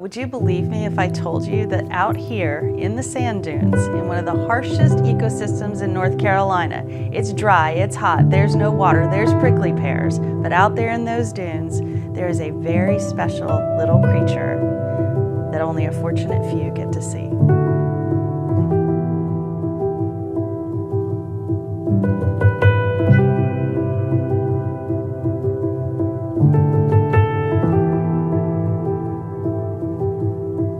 Would you believe me if I told you that out here in the sand dunes, in one of the harshest ecosystems in North Carolina, it's dry, it's hot, there's no water, there's prickly pears, but out there in those dunes, there is a very special little creature that only a fortunate few get to see.